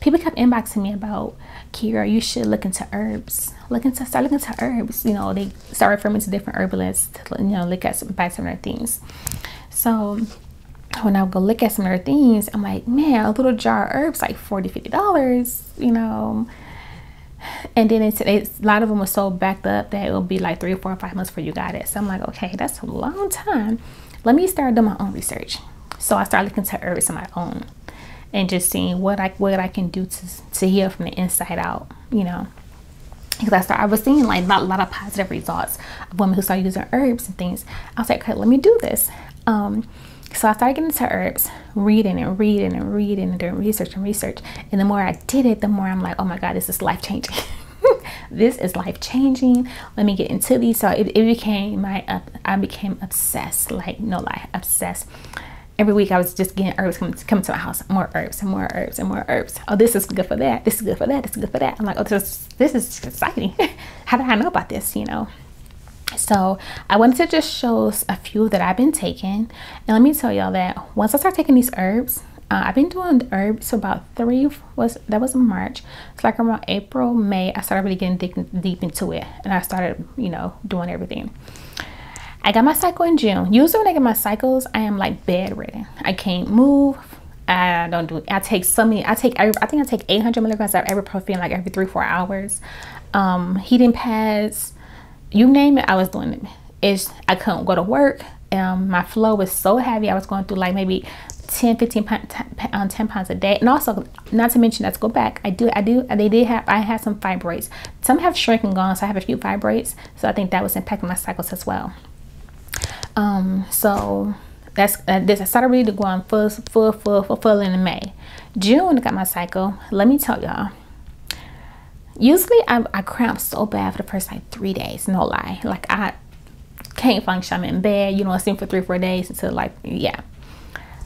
People kept inboxing me about, Kira, you should look into herbs. Start looking into herbs. You know, they start referring me to different herbalists to, you know, look at buy some of their things. So when I would go look at some of their things, I'm like, man, a little jar of herbs like $40–50, you know. And then a lot of them were so backed up that it would be like 3 or 4 or 5 months before you got it. So I'm like, okay, that's a long time. Let me start doing my own research. So I started looking into herbs on my own and just seeing what I can do to heal from the inside out, you know. Because I was seeing like a lot of positive results of women who started using herbs and things. I was like, okay, let me do this. So I started getting into herbs, reading and doing research. And the more I did it, the more I'm like, oh my God, this is life-changing. This is life-changing. Let me get into these. So it became I became obsessed, like no lie, obsessed. Every week I was just getting herbs come to my house, more herbs and more herbs and more herbs. Oh, this is good for that. This is good for that. This is good for that. I'm like, oh, this is exciting. How did I know about this, you know? So I wanted to just show a few that I've been taking. And let me tell y'all that once I start taking these herbs, I've been doing herbs for about that was in March. It's like around April, May, I started really getting deep into it. And I started, you know, doing everything. I got my cycle in June. Usually when I get my cycles, I am like bedridden. I can't move. I take so many. I think I take 800 milligrams of ibuprofen like every 3-4 hours. Heating pads, you name it, I was doing it. I couldn't go to work. My flow was so heavy. I was going through like maybe 10 pounds a day. And also, not to mention, let's go back, I had some fibroids. Some have shrunk and gone, so I have a few fibroids. So I think that was impacting my cycles as well. So that's this. I started really to go on full in May. June, I got my cycle. Let me tell y'all. Usually I cramp so bad for the first like 3 days, no lie. Like I can't function. I'm in bed, you know, I sleep for 3 or 4 days until like, yeah.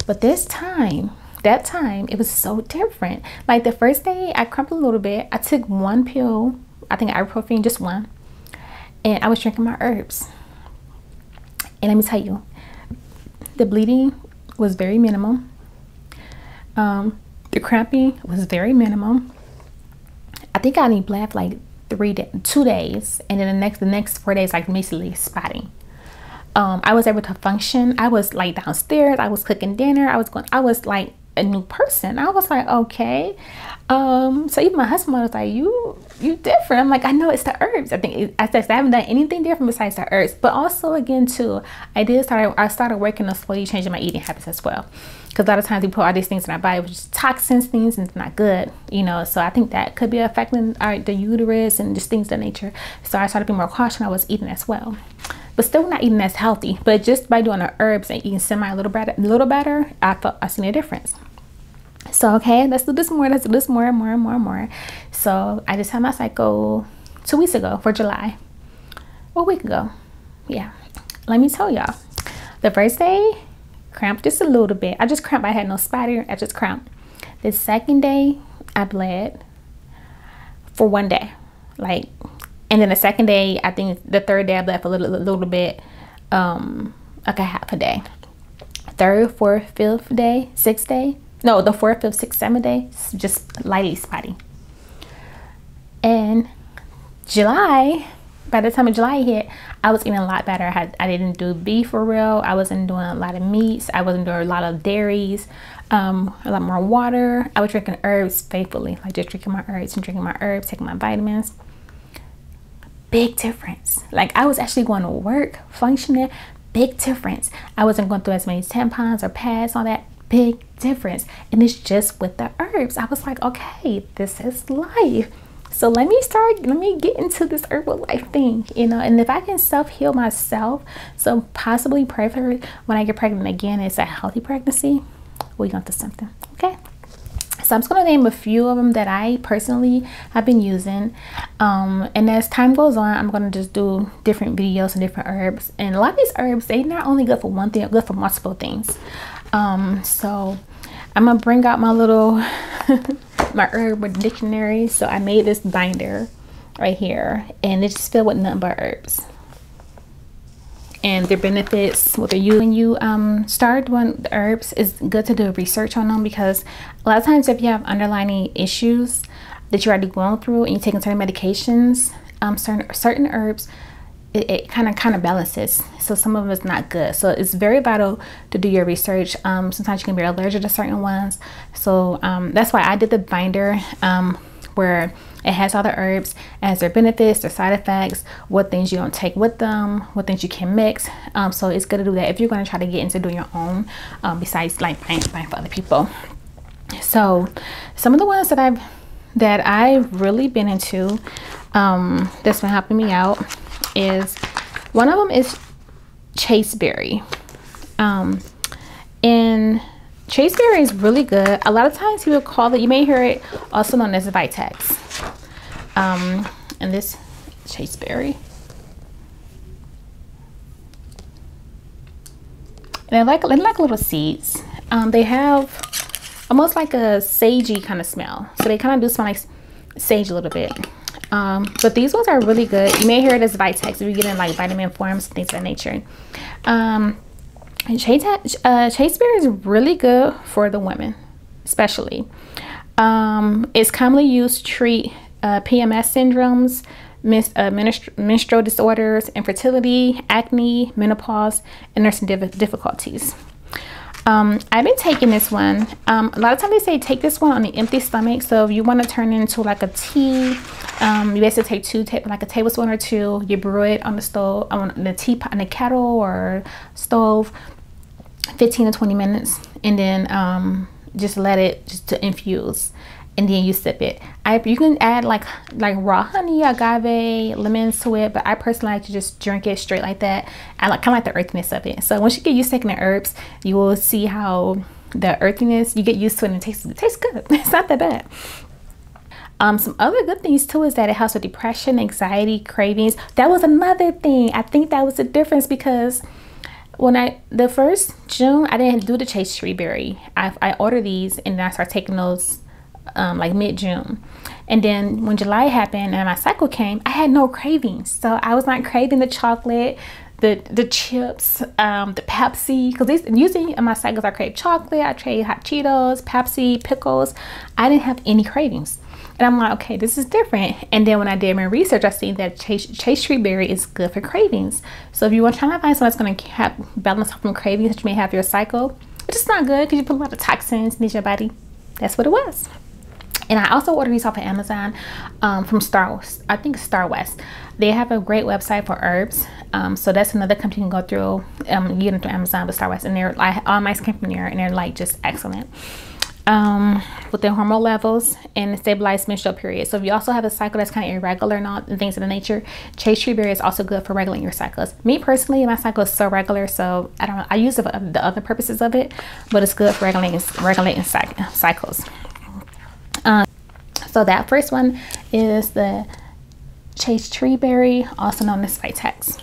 But that time, it was so different. Like the first day I cramped a little bit. I took 1 pill, I think ibuprofen, just 1. And I was drinking my herbs. And let me tell you, the bleeding was very minimal. The cramping was very minimal. I think I only bled for like 2 days, and then the next 4 days, like basically spotting. I was able to function. I was like downstairs. I was cooking dinner. I was like a new person. I was like, okay. So even my husband was like, you different. I'm like, I know it's the herbs. I haven't done anything different besides the herbs. But also again too, I started working on slowly changing my eating habits as well. Because a lot of times we put all these things in our body, which is toxins, things, and it's not good, you know. So I think that could be affecting the uterus and just things of that nature. So I started being more cautious. I was eating as well, but still not eating as healthy. But just by doing the herbs and eating a little better, I thought I seen a difference. So okay, let's do this more. Let's do this more. So I just had my cycle 2 weeks ago for July. Or a week ago, yeah. Let me tell y'all, the first day, cramped just a little bit. I just cramped. I had no spotting. I just cramped. The second day, I bled for 1 day, like, and then the second day, I think the third day I bled for a little bit, like a half a day. Third, fourth, fifth day, sixth day. No, the 4th, 5th, 6th, 7th day, just lightly spotty. And July, by the time of July hit, I was eating a lot better. I didn't do beef for real. I wasn't doing a lot of meats. I wasn't doing a lot of dairies, a lot more water. I was drinking herbs faithfully, like just drinking my herbs, taking my vitamins. Big difference. Like I was actually going to work, functioning, big difference. I wasn't going through as many tampons or pads, all that. Big difference. And it's just with the herbs. I was like, okay, this is life. So let me get into this herbal life thing, you know. And if I can self-heal myself, so possibly pray for her when I get pregnant again, it's a healthy pregnancy, we're going to something. Okay, So I'm just going to name a few of them that I personally have been using. And as time goes on, I'm going to just do different videos and different herbs. And a lot of these herbs, they're not only good for one thing, they're good for multiple things. So I'm going to bring out my little, my herb dictionary. So I made this binder right here, and it's just filled with nothing but herbs. And their benefits, what they're using. When you start doing the herbs, it's good to do research on them, because a lot of times if you have underlying issues that you're already going through and you're taking certain medications, certain herbs, it kind of balances. So some of them is not good. So it's very vital to do your research. Sometimes you can be allergic to certain ones. So that's why I did the binder where it has all the herbs, it has their benefits, their side effects, what things you don't take with them, what things you can mix. So it's good to do that if you're going to try to get into doing your own, besides like buying for other people. So some of the ones that I've really been into, that's been helping me out, is one of them is CHASTE Berry. And CHASTE Berry is really good. A lot of times people call it, you may hear it also known as Vitex. And this CHASTE Berry. And they're like little seeds. They have almost like a sagey kind of smell. So they kind of do smell like sage a little bit. But these ones are really good. You may hear it as Vitex if you get in like vitamin forms and things of that nature. And CHASTE Berry is really good for the women, especially. It's commonly used to treat PMS syndromes, menstrual disorders, infertility, acne, menopause, and nursing difficulties. I've been taking this one. A lot of times they say take this one on the empty stomach. So if you want to turn it into like a tea, you basically take like a tablespoon or two, you brew it on the stove, on the teapot, on the kettle or stove, 15 to 20 minutes, and then just let it to infuse, and then you sip it. You can add like raw honey, agave, lemons to it, but I personally like to just drink it straight like that. I kind of like the earthiness of it. So once you get used to taking the herbs, you will see how the earthiness, you get used to it, and it tastes good. It's not that bad. Some other good things too is that it helps with depression, anxiety, cravings. That was another thing. I think that was the difference, because when the first June, I didn't do the CHASTE Tree Berry. I ordered these, and then I started taking those like mid-June. And then when July happened and my cycle came, I had no cravings. So I was not craving the chocolate, the chips, the Pepsi, because usually in my cycles I crave chocolate, I crave hot Cheetos, Pepsi, pickles. I didn't have any cravings. And I'm like, okay, this is different. And then when I did my research, I seen that CHASTE Tree Berry is good for cravings. So if you want to try to find something that's going to balance out from cravings that you may have your cycle, it's just not good because you put a lot of toxins into your body. That's what it was. And I also ordered these off of Amazon from I think Star West. They have a great website for herbs. So that's another company you can go through. You get them through Amazon with Star West, and they're like, all my skin from there, and they're like just excellent. With their hormone levels and stabilized menstrual period. So if you also have a cycle that's kind of irregular and things of the nature, CHASTE Tree Berry is also good for regulating your cycles. Me personally, my cycle is so regular, so I don't know, I use the other purposes of it, but it's good for regulating cycles. So that first one is the CHASTE Tree Berry, also known as Vitex.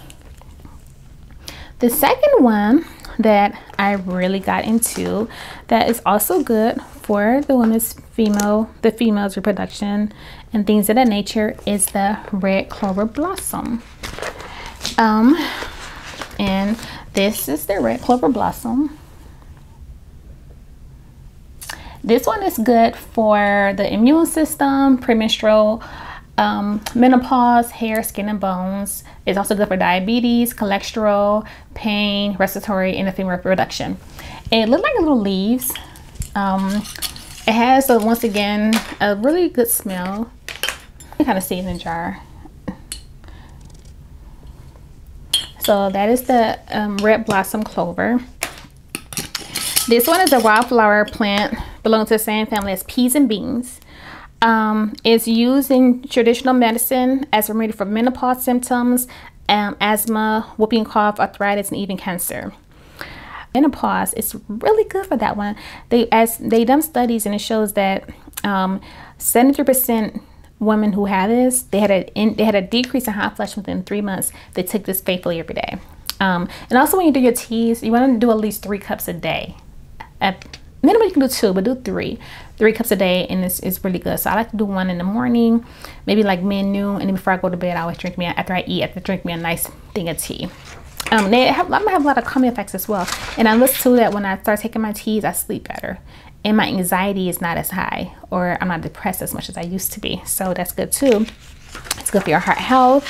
The second one that I really got into that is also good for the female's reproduction and things of that nature is the Red Clover Blossom. And this is the Red Clover Blossom. This one is good for the immune system, premenstrual, menopause, hair, skin, and bones. It's also good for diabetes, cholesterol, pain, respiratory, and the female reproduction. It looks like little leaves. It has, once again, a really good smell. You kind of see it in the jar. So that is the red blossom clover. This one is a wildflower plant belonging to the same family as peas and beans. It's used in traditional medicine as a remedy for menopause symptoms, asthma, whooping cough, arthritis, and even cancer. menopause, it's really good for that one. They done studies, and it shows that 73% women who had this, they had a decrease in hot flush within 3 months. They took this faithfully every day. And also when you do your teas, you want to do at least 3 cups a day. At minimum you can do 2, but do 3 cups a day, and it's really good. So I like to do 1 in the morning, maybe like mid-noon, and then before I go to bed I always drink me, after I eat, drink me a nice thing of tea. I'm gonna have a lot of calming effects as well, and I look to that when I start taking my teas, I sleep better, and my anxiety is not as high, or I'm not depressed as much as I used to be. So that's good too. It's good for your heart health.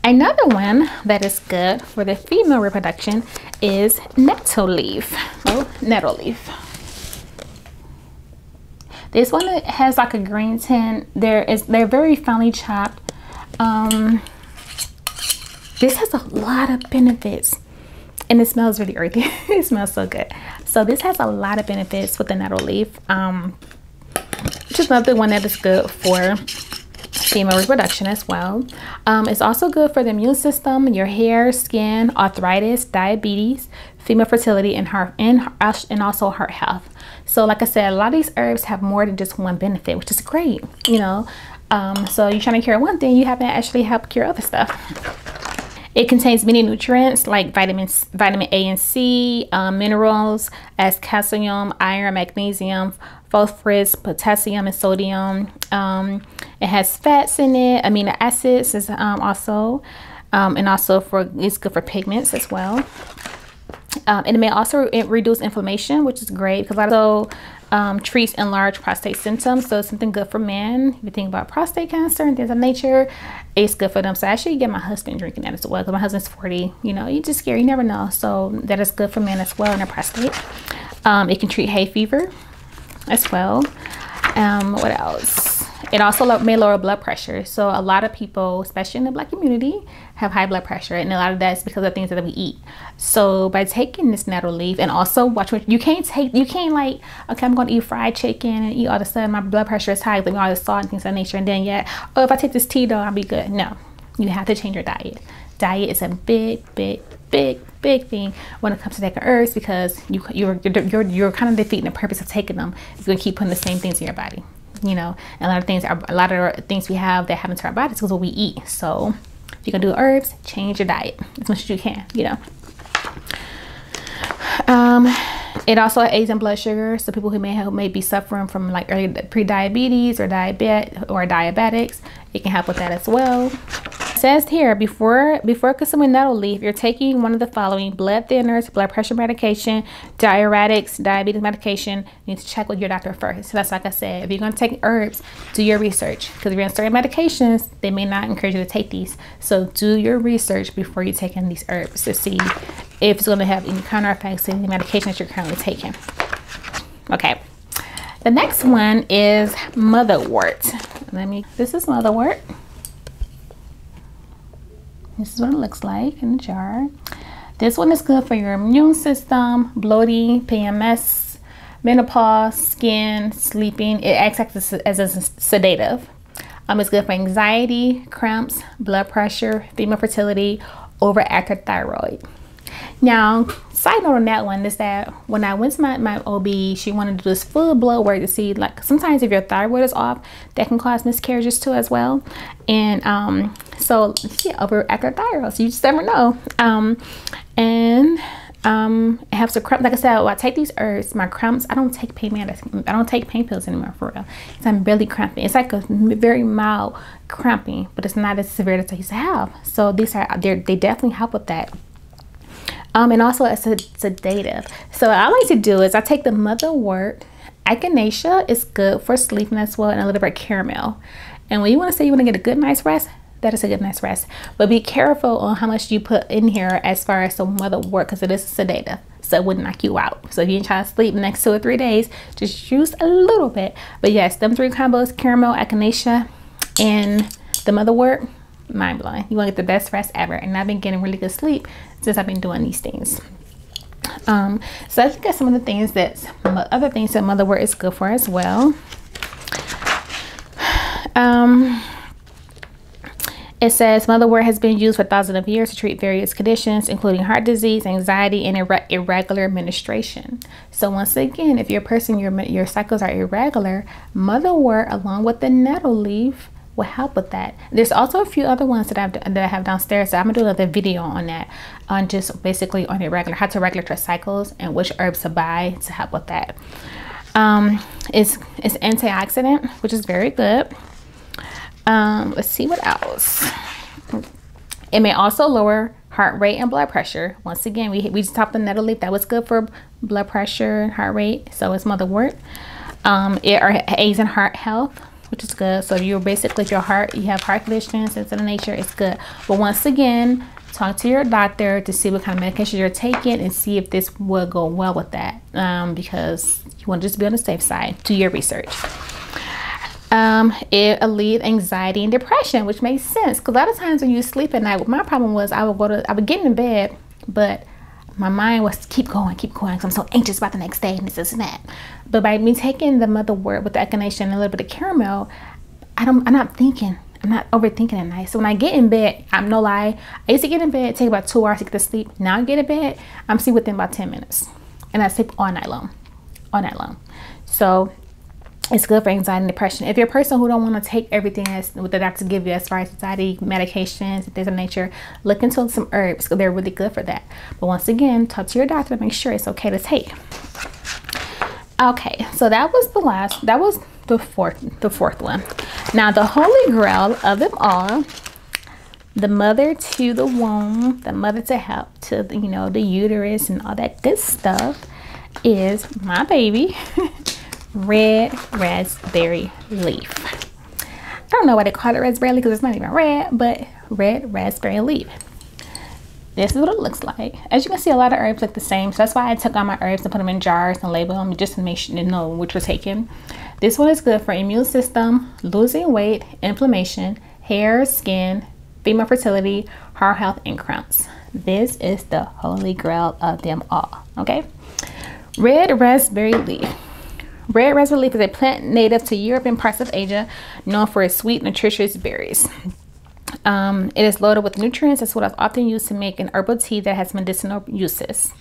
Another one that is good for the female reproduction is Nettle Leaf. Oh, Nettle Leaf. This one has like a green tint. They're very finely chopped. This has a lot of benefits, and it smells really earthy. It smells so good. So this has a lot of benefits with the Nettle Leaf. Just another one that is good for female reproduction as well. It's also good for the immune system, your hair, skin, arthritis, diabetes, female fertility, and also heart health. So like I said, a lot of these herbs have more than just one benefit, which is great, you know. So you're trying to cure one thing, you haven't actually helped cure other stuff. It contains many nutrients like vitamin A and C, minerals as calcium, iron, magnesium, phosphorus, potassium, and sodium. It has fats in it, amino acids is also, and also it's good for pigments as well. And it may also reduce inflammation, which is great because also treats enlarged prostate symptoms. So it's something good for men. If you think about prostate cancer and things of nature, it's good for them. So I actually get my husband drinking that as well, because my husband's 40. You know, you just scared, you never know. So that is good for men as well in their prostate. It can treat hay fever as well. What else? It also may lower blood pressure. So a lot of people, especially in the Black community, have high blood pressure, and a lot of that is because of things that we eat. So by taking this Nettle Leaf, and also watch what you can't like, okay, I'm going to eat fried chicken and eat all the stuff, my blood pressure is high, like all the salt and things of that nature, and then oh, if I take this tea though, I'll be good. No, you have to change your diet. Diet is a big thing when it comes to taking herbs, because you're kind of defeating the purpose of taking them if you're gonna keep putting the same things in your body. You know, and a lot of things we have that happen to our bodies because of what we eat. So if you're gonna do herbs, change your diet as much as you can, you know. It also aids in blood sugar, so people who may be suffering from like early pre-diabetes or diabetics, it can help with that as well. It says here, before consuming Nettle Leaf, you're taking one of the following: blood thinners, blood pressure medication, diuretics, diabetes medication. You need to check with your doctor first. So that's, like I said, if you're going to take herbs, do your research, because if you're on certain medications, they may not encourage you to take these. So do your research before you take in these herbs to see if it's going to have any counter effects to the medication that you're currently taking. Okay, the next one is Motherwort. This is Motherwort. This is what it looks like in the jar. This one is good for your immune system, bloating, PMS, menopause, skin, sleeping. It acts as a sedative. It's good for anxiety, cramps, blood pressure, female fertility, overactive thyroid. Now, side note on that one is that when I went to my OB, she wanted to do this full blood work to see, like, sometimes if your thyroid is off, that can cause miscarriages too as well. And so yeah, overactive thyroid, so you just never know. It helps with cramps. Like I said, when I take these herbs, my cramps, I don't take pain medicine. I don't take pain pills anymore, for real. Because I'm really cramping. It's like a very mild cramping, but it's not as severe as I used to have. So they definitely help with that. And also it's a sedative. So what I like to do is I take the Motherwort. Echinacea is good for sleeping as well, and a little bit of caramel. And when you want to say you want to get a good night's rest, that is a good night's rest. But be careful on how much you put in here as far as the Motherwort, because it is sedative, so it wouldn't knock you out. So if you try to sleep the next 2 or 3 days, just use a little bit. But yes, them 3 combos: caramel, echinacea, and the Motherwort, mind blowing. You want to get the best rest ever. And I've been getting really good sleep since I've been doing these things. So I think that's some of the things other things that Motherwort is good for as well. It says Motherwort has been used for thousands of years to treat various conditions, including heart disease, anxiety, and irregular menstruation. So once again, if you're a person, your cycles are irregular, Motherwort, along with the nettle leaf, will help with that. There's also a few other ones that I have downstairs. So I'm gonna do another video on that, on just basically on how to regulate your cycles and which herbs to buy to help with that. It's antioxidant, which is very good. Let's see what else. It may also lower heart rate and blood pressure. Once again, we just talked the nettle leaf. That was good for blood pressure and heart rate. So it's Motherwort. It aids in heart health, which is good. So you have heart conditions, things of the nature, it's good. But once again, talk to your doctor to see what kind of medication you're taking and see if this will go well with that, because you want to just be on the safe side. Do your research. It alleviates anxiety and depression, which makes sense, because a lot of times when you sleep at night, my problem was I would get in bed, but my mind was keep going, because I'm so anxious about the next day and this and that. But by me taking the Motherwort with the echinacea and a little bit of caramel, I'm not overthinking at night. So when I get in bed, I'm no lie, I used to get in bed, take about 2 hours to get to sleep. Now I get in bed, I'm asleep within about 10 minutes, and I sleep all night long. So it's good for anxiety and depression. If you're a person who don't want to take everything what the doctor give you as far as anxiety medications and things of nature, look into some herbs, because they're really good for that. But once again, talk to your doctor to make sure it's okay to take. Okay, so that was the fourth one. Now the holy grail of them all, the mother to the womb, the mother to help to the uterus and all that good stuff, is my baby. Red raspberry leaf. I don't know why they call it raspberry leaf, because it's not even red, but red raspberry leaf. This is what it looks like. As you can see, a lot of herbs look the same, so that's why I took all my herbs and put them in jars and label them just to make sure you know which was taken. This one is good for immune system, losing weight, inflammation, hair, skin, female fertility, heart health, and cramps. This is the holy grail of them all. Okay, red raspberry leaf. Red raspberry leaf is a plant native to Europe and parts of Asia, known for its sweet, nutritious berries. It is loaded with nutrients, as well as often used to make an herbal tea that has medicinal uses.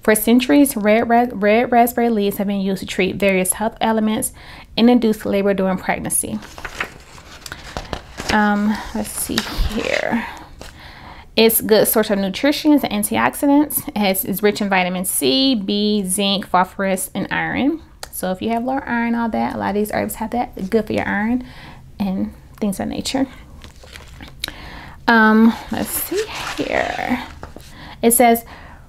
For centuries, red raspberry leaves have been used to treat various health ailments and induce labor during pregnancy. Let's see here. It's a good source of nutrition and antioxidants. It's rich in vitamin C, B, zinc, phosphorus, and iron. So if you have low iron, all that, a lot of these herbs have that. It's good for your iron and things of nature. Let's see here. It says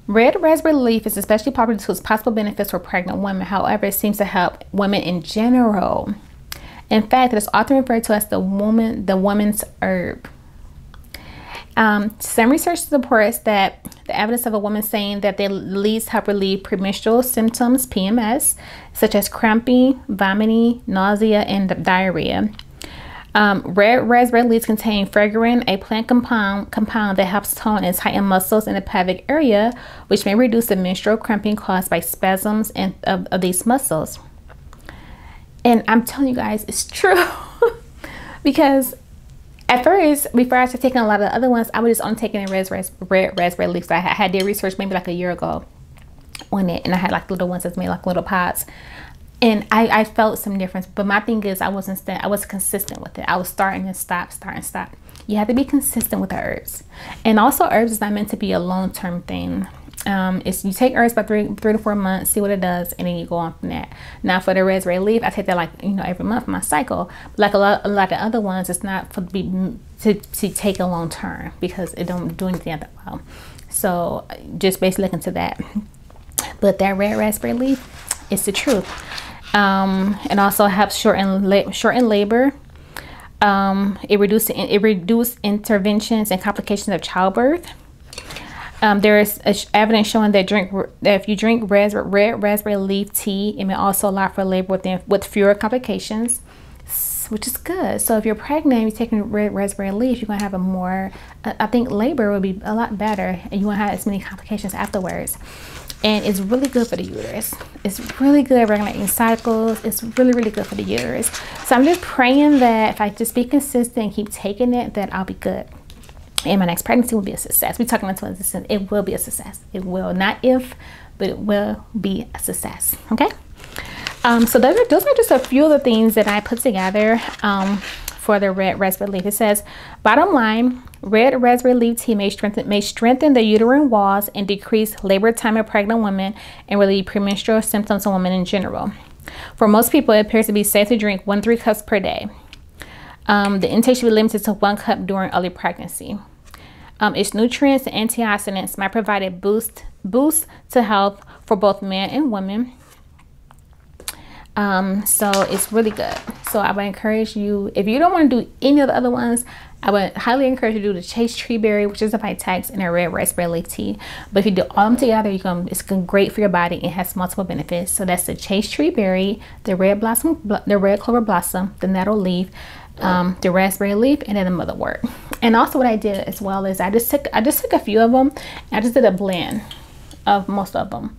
red raspberry leaf is especially popular due to its possible benefits for pregnant women. However, it seems to help women in general. In fact, it is often referred to as the woman's herb. Some research supports that the evidence of a woman saying that the leaves help relieve premenstrual symptoms, PMS, such as cramping, vomiting, nausea, and diarrhea. Red raspberry leaves contain fragrance, a plant compound that helps tone and tighten muscles in the pelvic area, which may reduce the menstrual cramping caused by spasms of these muscles. And I'm telling you guys, it's true. Because at first, before I started taking a lot of the other ones, I was just only taking the red raspberry leaves. I had did research maybe like a year ago on it, and I had like little ones that's made like little pots, and I felt some difference. But my thing is, I was consistent with it. I was starting and stop. You have to be consistent with the herbs, and also herbs is not meant to be a long-term thing. It's you take herbs by three to 4 months, see what it does, and then you go on from that. Now for the raspberry leaf, I take that like every month for my cycle. Like a lot of the other ones, it's not for to take a long term, because it don't do anything after a while. So just basically look into that. But that red raspberry leaf, it's the truth. It also helps shorten labor. It reduces interventions and complications of childbirth. There is evidence showing that if you drink red raspberry leaf tea, it may also allow for labor with fewer complications, which is good. So if you're pregnant and you're taking red raspberry leaf, you're going to have a more, I think labor will be a lot better, and you won't have as many complications afterwards. and it's really good for the uterus. It's really good regulating cycles. It's really, really good for the uterus. So I'm just praying that if I just be consistent and keep taking it, that I'll be good. And my next pregnancy will be a success. We're talking into existence. It will be a success. It will, not if, but it will be a success. Okay. So those are just a few of the things that I put together for the red raspberry leaf. It says, bottom line, red raspberry leaf tea may strengthen the uterine walls and decrease labor time of pregnant women and relieve premenstrual symptoms in women in general. For most people, it appears to be safe to drink 1 to 3 cups per day. The intake should be limited to 1 cup during early pregnancy. Its nutrients and antioxidants might provide a boost to health for both men and women. So it's really good. So I would encourage you, if you don't want to do any of the other ones, I would highly encourage you to do the CHASTE Tree Berry, which is a Vitex, and a red raspberry leaf tea. But if you do all of them together, it's great for your body. It has multiple benefits. So that's the CHASTE Tree Berry, the red clover blossom, the nettle leaf, the raspberry leaf, and then the motherwort. And also what I did as well is I just took a few of them and I just did a blend of most of them.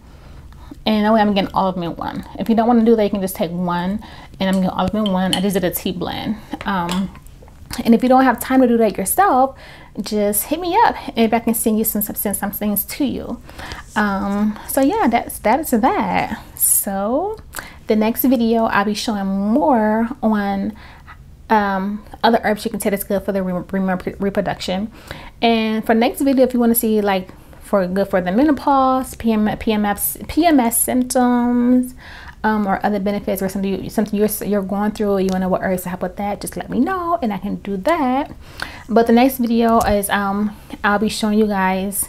And that way I'm getting all of them in one. If you don't want to do that, you can just take one, and I'm getting all of them in one. I just did a tea blend. And if you don't have time to do that yourself, just hit me up and I can send you send some things to you. So yeah, that's that. So the next video I'll be showing more on other herbs you can take that's good for the reproduction. And for next video, if you want to see like good for the menopause, PMS symptoms, or other benefits, or something you're going through, or you want to know what herbs to help with that, just let me know and I can do that. But the next video is I'll be showing you guys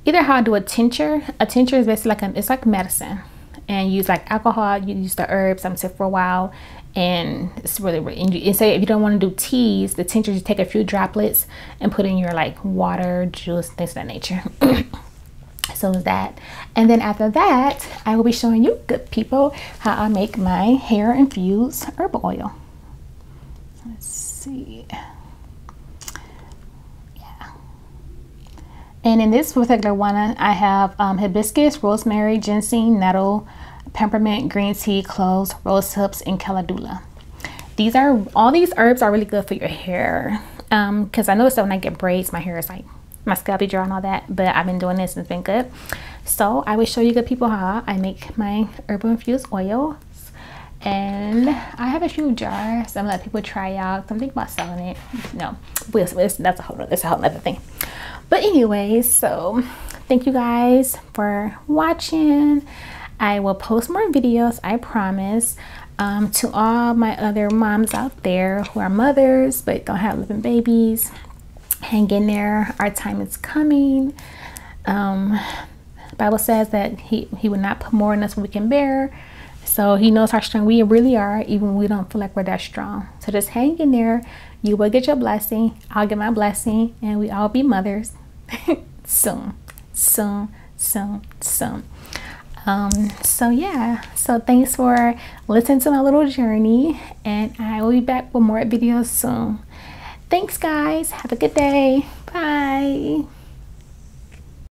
either how to do a tincture. A tincture is basically it's like medicine, and you use like alcohol, you use the herbs, sit for a while, and it's really and say if you don't want to do teas, the tincture, you take a few droplets and put in your like water, juice, things of that nature. So that, and then after that I will be showing you good people how I make my hair infused herbal oil. Let's see. Yeah. And in this particular one I have hibiscus, rosemary, ginseng, nettle, peppermint, green tea, cloves, rose hips, and calendula. All these herbs are really good for your hair, because I noticed that when I get braids, my hair is like, my scalp be dry and all that, but I've been doing this and it's been good. So I will show you good people how I make my herbal infused oils. And I have a few jars I'm gonna let people try out. I'm thinking about selling it. No, that's a whole other thing. But anyways, so thank you guys for watching. I will post more videos, I promise. To all my other moms out there who are mothers but don't have living babies, hang in there. Our time is coming. Bible says that he would not put more in us than we can bear. So he knows how strong we really are, even when we don't feel like we're that strong. So just hang in there. You will get your blessing. I'll get my blessing, and we all be mothers soon. So yeah, so thanks for listening to my little journey, and I will be back with more videos soon. Thanks guys, have a good day. Bye.